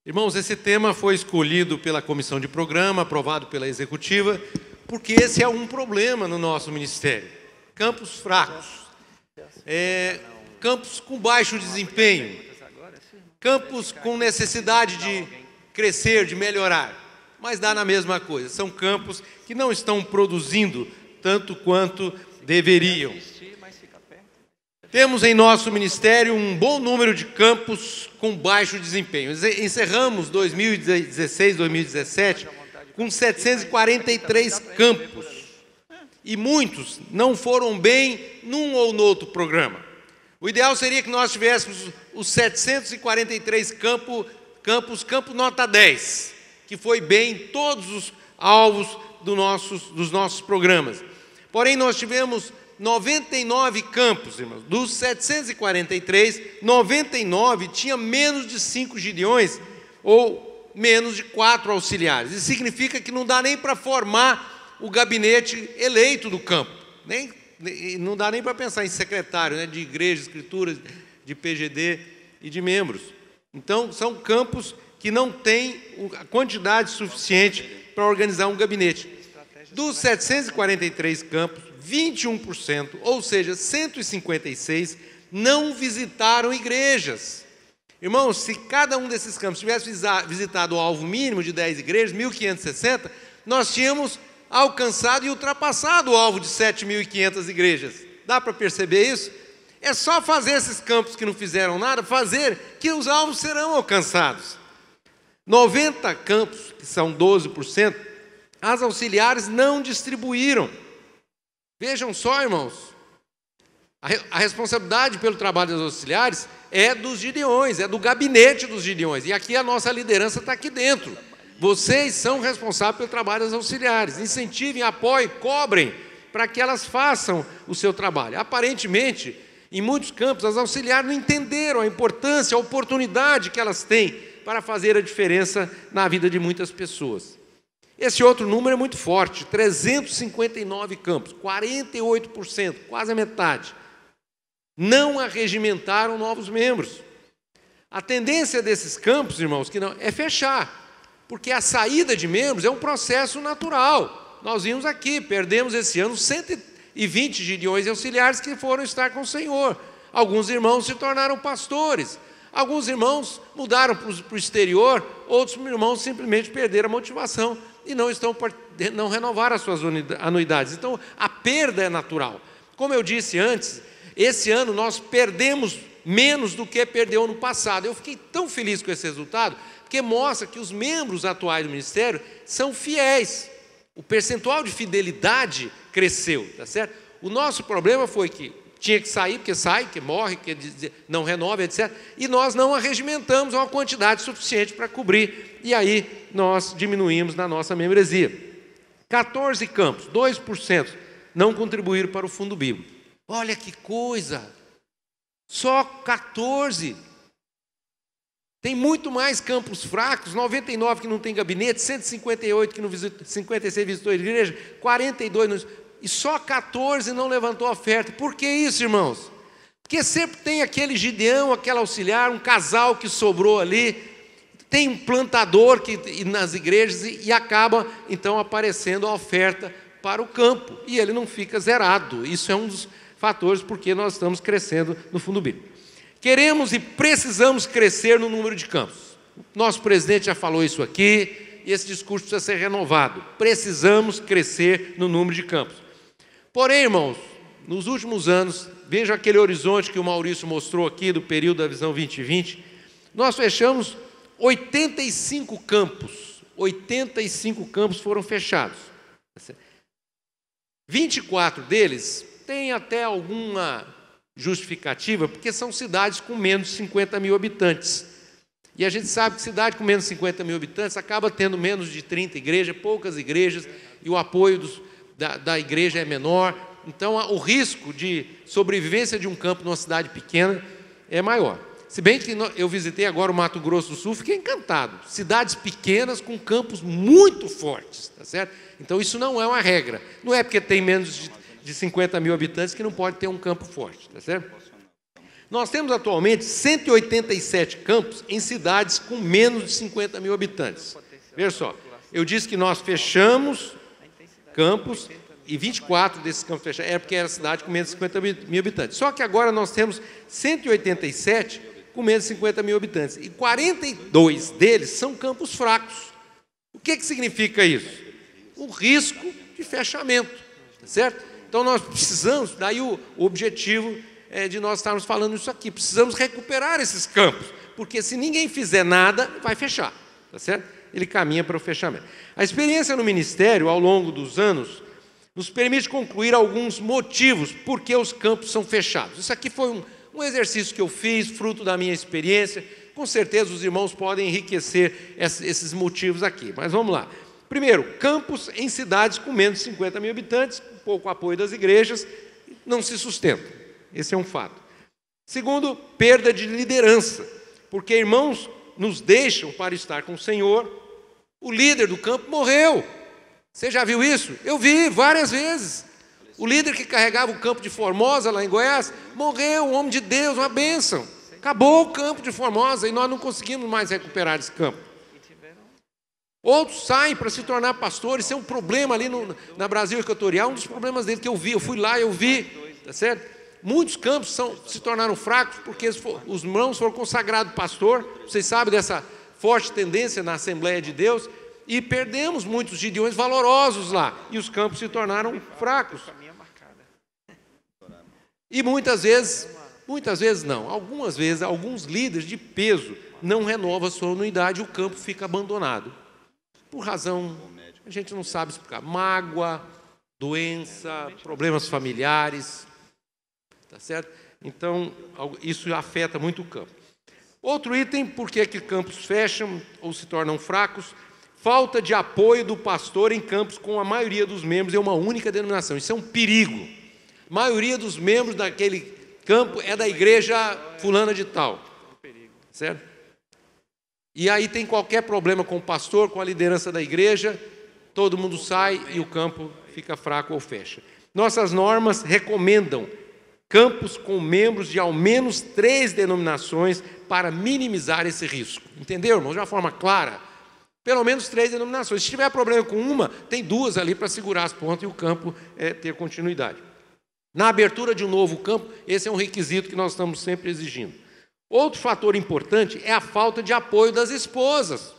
Irmãos, esse tema foi escolhido pela comissão de programa, aprovado pela executiva, porque esse é um problema no nosso ministério. Campos fracos, campos com baixo desempenho, campos com necessidade de crescer, de melhorar, mas dá na mesma coisa. São campos que não estão produzindo tanto quanto deveriam. Temos em nosso ministério um bom número de campos com baixo desempenho. Encerramos 2016, 2017 com 743 campos. E muitos não foram bem num ou no outro programa. O ideal seria que nós tivéssemos os 743 campos nota 10, que foi bem em todos os alvos dos nossos programas. Porém, nós tivemos 99 campos, irmãos. Dos 743, 99 tinha menos de 5 gideões ou menos de 4 auxiliares. Isso significa que não dá nem para formar o gabinete eleito do campo. Não dá nem para pensar em secretário, de igreja, escrituras, de PGD e de membros. Então, são campos que não têm a quantidade suficiente para organizar um gabinete. Dos 743 campos, 21%, ou seja, 156, não visitaram igrejas. Irmãos, se cada um desses campos tivesse visitado o alvo mínimo de 10 igrejas, 1.560, nós tínhamos alcançado e ultrapassado o alvo de 7.500 igrejas. Dá para perceber isso? É só fazer esses campos que não fizeram nada, fazer que os alvos serão alcançados. 90 campos, que são 12%, as auxiliares não distribuíram. Vejam só, irmãos, a responsabilidade pelo trabalho dos auxiliares é dos gideões, é do gabinete dos gideões. E aqui a nossa liderança está aqui dentro. Vocês são responsáveis pelo trabalho das auxiliares. Incentivem, apoiem, cobrem para que elas façam o seu trabalho. Aparentemente, em muitos campos, as auxiliares não entenderam a importância, a oportunidade que elas têm para fazer a diferença na vida de muitas pessoas. Esse outro número é muito forte, 359 campos, 48%, quase a metade, não arregimentaram novos membros. A tendência desses campos, irmãos, é fechar, porque a saída de membros é um processo natural. Nós vimos aqui, perdemos esse ano 120 gideões e auxiliares que foram estar com o Senhor. Alguns irmãos se tornaram pastores, alguns irmãos mudaram para o exterior, outros irmãos simplesmente perderam a motivação e não renovaram as suas anuidades. Então, a perda é natural. Como eu disse antes, esse ano nós perdemos menos do que perdeu no passado. Eu fiquei tão feliz com esse resultado, porque mostra que os membros atuais do ministério são fiéis. O percentual de fidelidade cresceu, tá certo? O nosso problema foi que tinha que sair, porque sai, que morre, que não renova, etc. E nós não arregimentamos uma quantidade suficiente para cobrir. E aí nós diminuímos na nossa membresia. 14 campos, 2%, não contribuíram para o fundo bíblico. Olha que coisa! Só 14. Tem muito mais campos fracos, 99 que não tem gabinete, 158 que não visitou, 56 visitou a igreja, 42 e só 14 não levantou oferta. Por que isso, irmãos? Porque sempre tem aquele gideão, aquele auxiliar, um casal que sobrou ali, tem um plantador nas igrejas e acaba, então, aparecendo a oferta para o campo. E ele não fica zerado. Isso é um dos fatores porque nós estamos crescendo no fundo bíblico. Queremos e precisamos crescer no número de campos. Nosso presidente já falou isso aqui, e esse discurso precisa ser renovado. Precisamos crescer no número de campos. Porém, irmãos, nos últimos anos, veja aquele horizonte que o Maurício mostrou aqui do período da Visão 2020, nós fechamos 85 campos. 85 campos foram fechados. 24 deles têm até alguma justificativa, porque são cidades com menos de 50 mil habitantes. E a gente sabe que cidade com menos de 50 mil habitantes acaba tendo menos de 30 igrejas, poucas igrejas, e o apoio da igreja é menor. Então, o risco de sobrevivência de um campo numa cidade pequena é maior. Se bem que eu visitei agora o Mato Grosso do Sul, fiquei encantado. Cidades pequenas com campos muito fortes, tá certo? Então, isso não é uma regra. Não é porque tem menos de 50 mil habitantes que não pode ter um campo forte, tá certo? Nós temos atualmente 187 campos em cidades com menos de 50 mil habitantes. Veja só, eu disse que nós fechamos campos e 24 desses campos fechados era porque era cidade com menos de 50 mil habitantes. Só que agora nós temos 187 com menos de 50 mil habitantes e 42 deles são campos fracos. O que significa isso? O risco de fechamento, certo? Então nós precisamos, daí o objetivo de nós estarmos falando isso aqui, precisamos recuperar esses campos, porque se ninguém fizer nada, vai fechar, tá certo? Ele caminha para o fechamento. A experiência no ministério, ao longo dos anos, nos permite concluir alguns motivos por que os campos são fechados. Isso aqui foi um exercício que eu fiz, fruto da minha experiência. Com certeza os irmãos podem enriquecer esses motivos aqui, mas vamos lá. Primeiro, campos em cidades com menos de 50 mil habitantes, com pouco apoio das igrejas, não se sustentam. Esse é um fato. Segundo, perda de liderança, porque irmãos nos deixam para estar com o Senhor. O líder do campo morreu. Você já viu isso? Eu vi várias vezes. O líder que carregava o campo de Formosa, lá em Goiás, morreu, um homem de Deus, uma bênção. Acabou o campo de Formosa e nós não conseguimos mais recuperar esse campo. Outros saem para se tornar pastores. Isso é um problema ali na Brasil Equatorial, um dos problemas dele que eu vi. Eu fui lá, eu vi, tá certo? Muitos campos se tornaram fracos porque os irmãos foram consagrados pastor. Vocês sabem dessa forte tendência na Assembleia de Deus. E perdemos muitos gideões valorosos lá. E os campos se tornaram fracos. E muitas vezes não, algumas vezes, alguns líderes de peso não renovam a sua anuidade e o campo fica abandonado. Por razão, a gente não sabe explicar. Mágoa, doença, problemas familiares. Tá certo? Então, isso afeta muito o campo. Outro item, por que campos fecham ou se tornam fracos? Falta de apoio do pastor em campos com a maioria dos membros em uma única denominação. Isso é um perigo. A maioria dos membros daquele campo é da igreja fulana de tal. Certo? E aí tem qualquer problema com o pastor, com a liderança da igreja, todo mundo sai e o campo fica fraco ou fecha. Nossas normas recomendam campos com membros de ao menos 3 denominações para minimizar esse risco. Entendeu, irmãos? De uma forma clara. Pelo menos 3 denominações. Se tiver problema com uma, tem 2 ali para segurar as pontas e o campo ter continuidade. Na abertura de um novo campo, esse é um requisito que nós estamos sempre exigindo. Outro fator importante é a falta de apoio das esposas.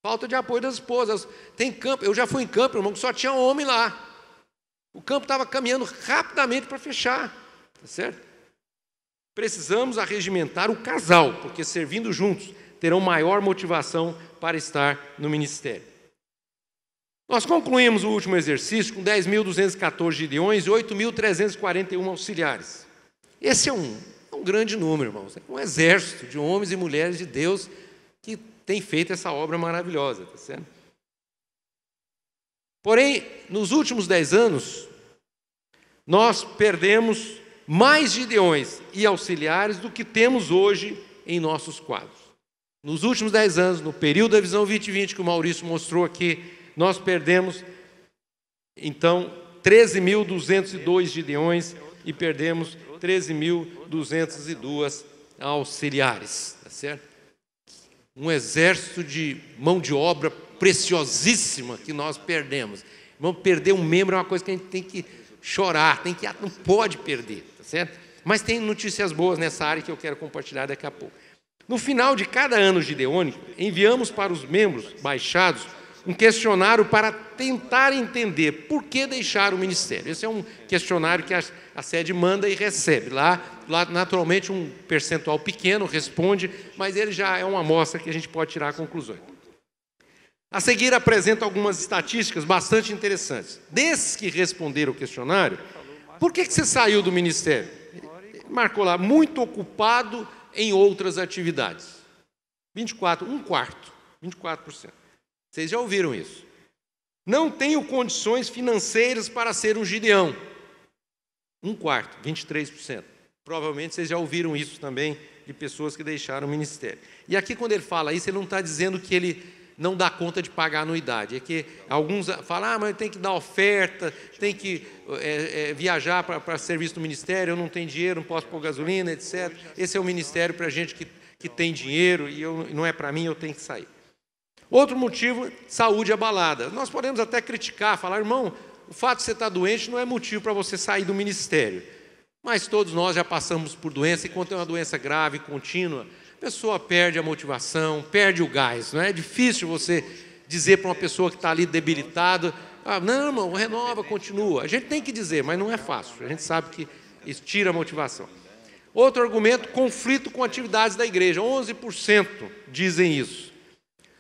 Falta de apoio das esposas. Tem campo, eu já fui em campo, irmão, que só tinha homem lá. O campo estava caminhando rapidamente para fechar. Tá certo? Precisamos arregimentar o casal, porque servindo juntos terão maior motivação para estar no ministério. Nós concluímos o último exercício com 10.214 gideões e 8.341 auxiliares. Esse é um grande número, irmãos. É um exército de homens e mulheres de Deus que tem feito essa obra maravilhosa. Tá certo? Porém, nos últimos 10 anos, nós perdemos mais gideões e auxiliares do que temos hoje em nossos quadros. Nos últimos 10 anos, no período da Visão 2020 que o Maurício mostrou aqui, nós perdemos, então, 13.202 gideões e perdemos 13.202 auxiliares. Tá certo? Um exército de mão de obra preciosíssima que nós perdemos. Vamos perder um membro é uma coisa que a gente tem que chorar, não pode perder. Tá certo? Mas tem notícias boas nessa área que eu quero compartilhar daqui a pouco. No final de cada ano gideônico, enviamos para os membros baixados um questionário para tentar entender por que deixar o ministério. Esse é um questionário que a sede manda e recebe. Lá, naturalmente, um percentual pequeno responde, mas ele já é uma amostra que a gente pode tirar conclusões. A seguir, apresento algumas estatísticas bastante interessantes. Desses que responderam o questionário, por que você saiu do ministério? Ele marcou lá, muito ocupado em outras atividades. 24%. 24%. Vocês já ouviram isso. Não tenho condições financeiras para ser um gideão. 1/4, 23%. Provavelmente vocês já ouviram isso também de pessoas que deixaram o ministério. E aqui, quando ele fala isso, ele não está dizendo que ele não dá conta de pagar a anuidade. É que alguns falam, mas tem que dar oferta, tem que viajar para serviço do ministério, eu não tenho dinheiro, não posso pôr gasolina, etc. Esse é o ministério para gente que tem dinheiro e não é para mim, eu tenho que sair. Outro motivo, saúde abalada. Nós podemos até criticar, falar, irmão, o fato de você estar doente não é motivo para você sair do ministério. Mas todos nós já passamos por doença, e quando é uma doença grave, contínua, a pessoa perde a motivação, perde o gás. Não é difícil você dizer para uma pessoa que está ali debilitada, não, irmão, renova, continua. A gente tem que dizer, mas não é fácil. A gente sabe que isso tira a motivação. Outro argumento, conflito com atividades da igreja. 11% dizem isso.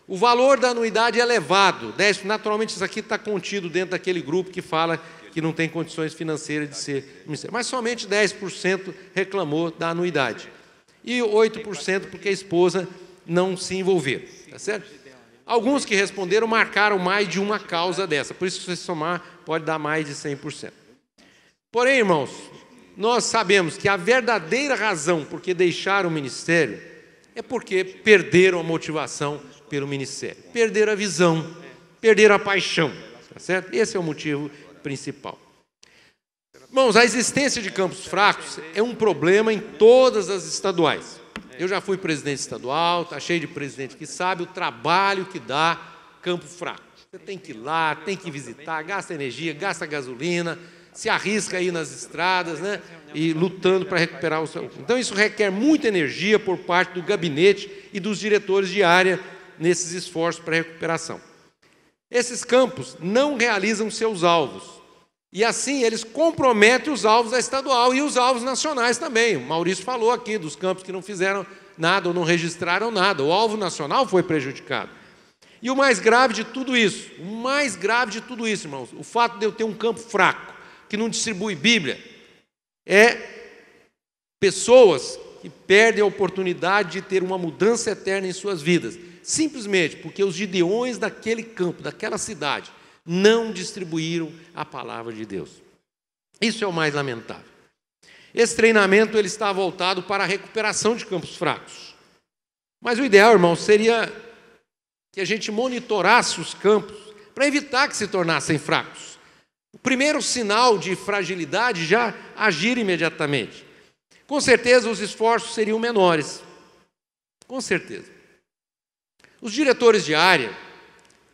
O valor da anuidade é elevado. Naturalmente, isso aqui está contido dentro daquele grupo que fala que não tem condições financeiras de ser ministério. Mas somente 10% reclamou da anuidade. E 8% porque a esposa não se envolveu. Tá certo? Alguns que responderam marcaram mais de uma causa dessa. Por isso, se você somar, pode dar mais de 100%. Porém, irmãos, nós sabemos que a verdadeira razão por que deixaram o ministério é porque perderam a motivação pelo ministério. Perderam a visão, perderam a paixão. Tá certo? Esse é o motivo principal. Irmãos, a existência de campos fracos é um problema em todas as estaduais. Eu já fui presidente estadual, está cheio de presidente que sabe o trabalho que dá campo fraco. Você tem que ir lá, tem que visitar, gasta energia, gasta gasolina, se arrisca aí nas estradas, né, e lutando para recuperar o seu. Então, isso requer muita energia por parte do gabinete e dos diretores de área nesses esforços para recuperação. Esses campos não realizam seus alvos. E assim eles comprometem os alvos da estadual e os alvos nacionais também. O Maurício falou aqui dos campos que não fizeram nada ou não registraram nada. O alvo nacional foi prejudicado. E o mais grave de tudo isso, irmãos, o fato de eu ter um campo fraco, que não distribui Bíblia, é pessoas que perdem a oportunidade de ter uma mudança eterna em suas vidas, simplesmente porque os gideões daquele campo, daquela cidade, não distribuíram a palavra de Deus. Isso é o mais lamentável. Esse treinamento ele está voltado para a recuperação de campos fracos. Mas o ideal, irmão, seria que a gente monitorasse os campos para evitar que se tornassem fracos. O primeiro sinal de fragilidade já agir imediatamente. Com certeza os esforços seriam menores. Com certeza. Os diretores de área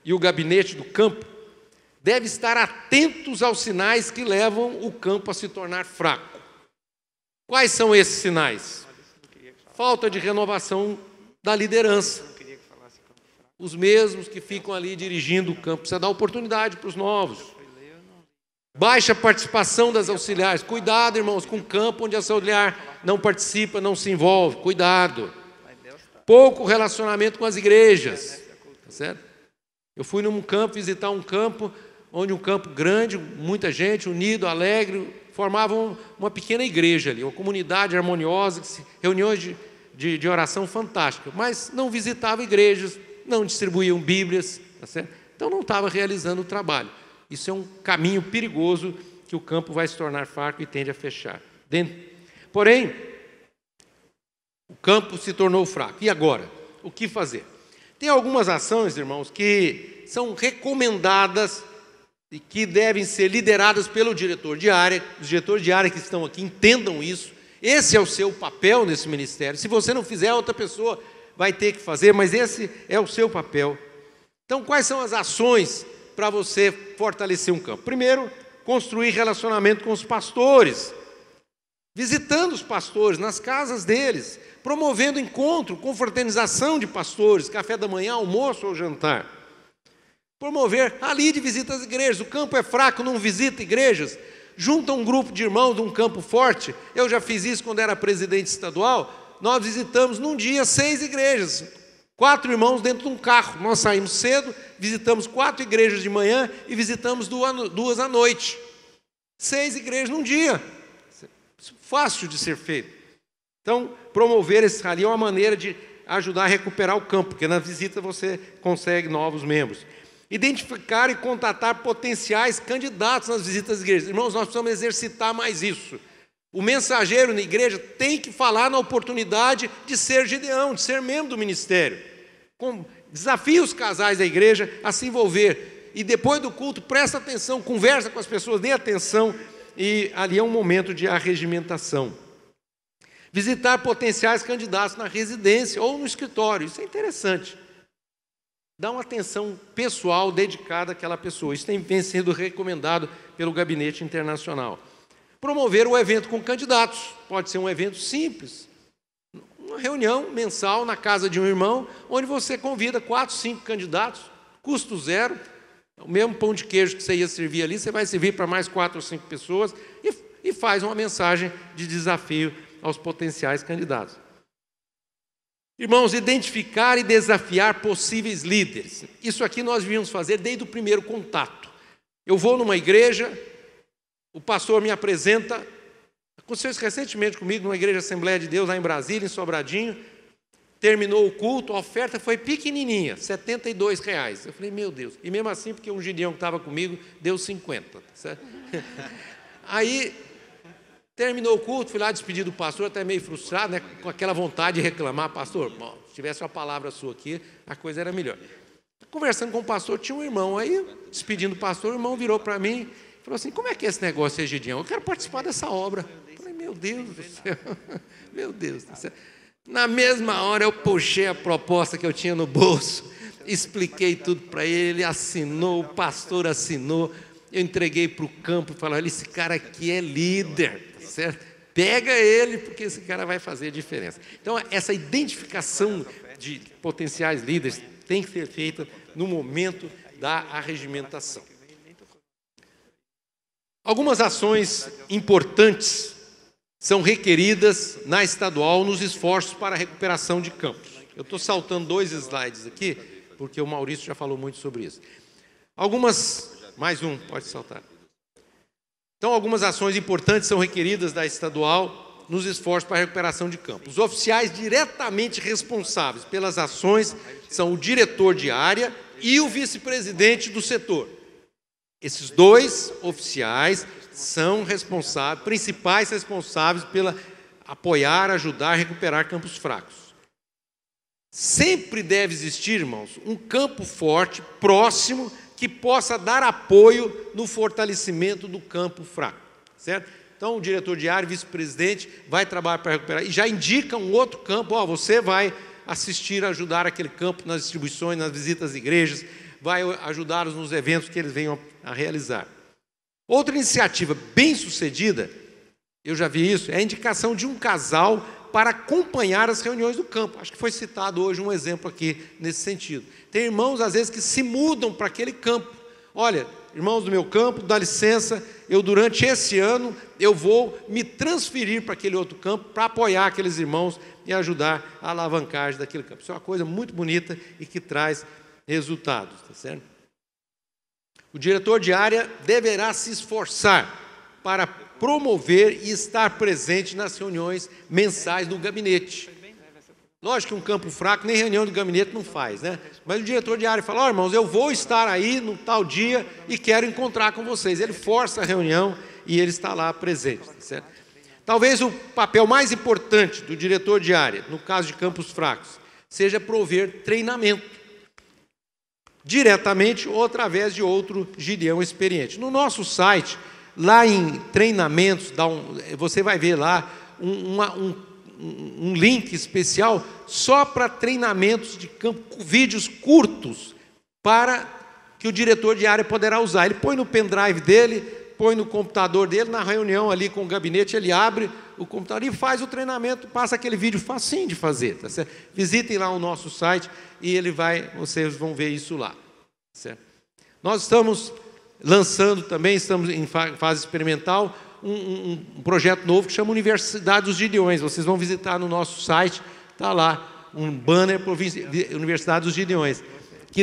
e o gabinete do campo devem estar atentos aos sinais que levam o campo a se tornar fraco. Quais são esses sinais? Falta de renovação da liderança. Os mesmos que ficam ali dirigindo o campo. Precisa dar oportunidade para os novos. Baixa participação das auxiliares. Cuidado, irmãos, com o campo onde a auxiliar não participa, não se envolve. Cuidado. Pouco relacionamento com as igrejas. Tá certo? Eu fui num campo, visitar um campo, onde um campo grande, muita gente, unido, alegre, formavam uma pequena igreja ali, uma comunidade harmoniosa, reuniões de oração fantástica, mas não visitavam igrejas, não distribuíam Bíblias, tá certo? Então não estava realizando o trabalho. Isso é um caminho perigoso que o campo vai se tornar fraco e tende a fechar. Porém, o campo se tornou fraco. E agora? O que fazer? Tem algumas ações, irmãos, que são recomendadas e que devem ser lideradas pelo diretor de área. Os diretores de área que estão aqui entendam isso. Esse é o seu papel nesse ministério. Se você não fizer, outra pessoa vai ter que fazer, mas esse é o seu papel. Então, quais são as ações para você fortalecer um campo? Primeiro, construir relacionamento com os pastores, visitando os pastores nas casas deles, promovendo encontro, confraternização de pastores, café da manhã, almoço ou jantar. Promover ali de visita às igrejas. O campo é fraco, não visita igrejas. Junta um grupo de irmãos de um campo forte. Eu já fiz isso quando era presidente estadual. Nós visitamos num dia 6 igrejas. 4 irmãos dentro de um carro. Nós saímos cedo, visitamos 4 igrejas de manhã e visitamos 2 à noite. 6 igrejas num dia. Fácil de ser feito. Então, promover esse ali é uma maneira de ajudar a recuperar o campo, porque na visita você consegue novos membros. Identificar e contatar potenciais candidatos nas visitas às igrejas. Irmãos, nós precisamos exercitar mais isso. O mensageiro na igreja tem que falar na oportunidade de ser Gideão, de ser membro do ministério. desafia os casais da igreja a se envolver. E depois do culto, presta atenção, conversa com as pessoas, dê atenção, e ali é um momento de arregimentação. Visitar potenciais candidatos na residência ou no escritório, isso é interessante. Dá uma atenção pessoal dedicada àquela pessoa. Isso tem sido recomendado pelo Gabinete Internacional. Promover o evento com candidatos. Pode ser um evento simples. Uma reunião mensal na casa de um irmão, onde você convida 4, 5 candidatos, custo zero. O mesmo pão de queijo que você ia servir ali, você vai servir para mais 4 ou 5 pessoas e faz uma mensagem de desafio aos potenciais candidatos. Irmãos, identificar e desafiar possíveis líderes. Isso aqui nós devíamos fazer desde o primeiro contato. Eu vou numa igreja, o pastor me apresenta, aconteceu isso recentemente comigo, numa igreja Assembleia de Deus, lá em Brasília, em Sobradinho, terminou o culto, a oferta foi pequenininha, R$ 72. Eu falei, meu Deus, e mesmo assim, porque um gideão que estava comigo, deu 50, certo? Aí, terminou o culto, fui lá despedir do pastor, até meio frustrado, né, com aquela vontade de reclamar. Pastor, bom, se tivesse uma palavra sua aqui, a coisa era melhor. Conversando com o pastor, tinha um irmão, aí, despedindo do pastor, o irmão virou para mim e falou assim, como é que é esse negócio, Gideão? Eu quero participar dessa obra. Eu falei, meu Deus do céu, meu Deus do céu. Na mesma hora, eu puxei a proposta que eu tinha no bolso, expliquei tudo para ele, assinou, o pastor assinou, eu entreguei para o campo e falei, olha, esse cara aqui é líder. Certo? Pega ele, porque esse cara vai fazer a diferença. Então, essa identificação de potenciais líderes tem que ser feita no momento da arregimentação. Algumas ações importantes são requeridas na estadual nos esforços para a recuperação de campos. Eu estou saltando 2 slides aqui, porque o Maurício já falou muito sobre isso. Mais um, pode saltar. Então, algumas ações importantes são requeridas da estadual nos esforços para a recuperação de campos. Os oficiais diretamente responsáveis pelas ações são o diretor de área e o vice-presidente do setor. Esses 2 oficiais são principais responsáveis pela apoiar, ajudar a recuperar campos fracos. Sempre deve existir, irmãos, um campo forte, próximo, que possa dar apoio no fortalecimento do campo fraco, certo? Então, o diretor de área, vice-presidente, vai trabalhar para recuperar, e já indica um outro campo, você vai assistir, ajudar aquele campo nas distribuições, nas visitas às igrejas, vai ajudá-los nos eventos que eles venham a realizar. Outra iniciativa bem-sucedida, eu já vi isso, é a indicação de um casal para acompanhar as reuniões do campo. Acho que foi citado hoje um exemplo aqui nesse sentido. Tem irmãos, às vezes, que se mudam para aquele campo. Olha, irmãos do meu campo, dá licença, durante esse ano, eu vou me transferir para aquele outro campo para apoiar aqueles irmãos e ajudar a alavancagem daquele campo. Isso é uma coisa muito bonita e que traz resultados, tá certo? O diretor de área deverá se esforçar para promover e estar presente nas reuniões mensais do gabinete. Lógico que um campo fraco nem reunião do gabinete não faz, né? Mas o diretor de área fala, irmãos, eu vou estar aí no tal dia e quero encontrar com vocês. Ele força a reunião e ele está lá presente, certo? Talvez o papel mais importante do diretor de área, no caso de campos fracos, seja prover treinamento, diretamente ou através de outro gideão experiente. No nosso site, lá em treinamentos, você vai ver lá um link especial só para treinamentos de campo, vídeos curtos, para que o diretor de área poderá usar. Ele põe no pendrive dele, põe no computador dele, na reunião ali com o gabinete, ele abre o computador e faz o treinamento, passa aquele vídeo facinho de fazer. Tá certo? Visitem lá o nosso site e vocês vão ver isso lá. Certo? Nós estamos lançando também, estamos em fase experimental, um projeto novo que chama Universidade dos Gideões. Vocês vão visitar no nosso site, está lá um banner para Universidade dos Gideões.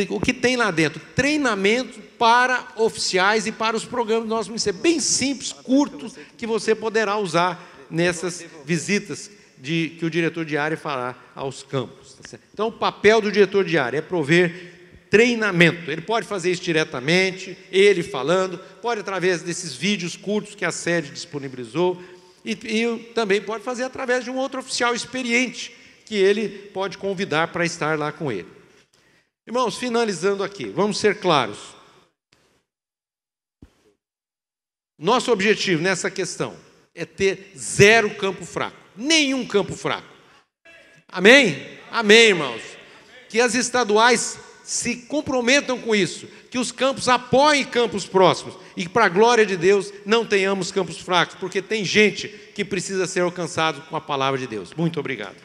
O que tem lá dentro? Treinamento para oficiais e para os programas do nosso ministério. Bem simples, curtos, que você poderá usar nessas visitas que o diretor de área fará aos campos. Tá certo? Então, o papel do diretor de área é prover treinamento. Ele pode fazer isso diretamente, ele falando, pode através desses vídeos curtos que a sede disponibilizou, e também pode fazer através de um outro oficial experiente, que ele pode convidar para estar lá com ele. Irmãos, finalizando aqui, vamos ser claros. Nosso objetivo nessa questão é ter 0 campo fraco, nenhum campo fraco. Amém? Amém, irmãos. Que as estaduais se comprometam com isso, que os campos apoiem campos próximos e que, para a glória de Deus, não tenhamos campos fracos, porque tem gente que precisa ser alcançado com a palavra de Deus. Muito obrigado.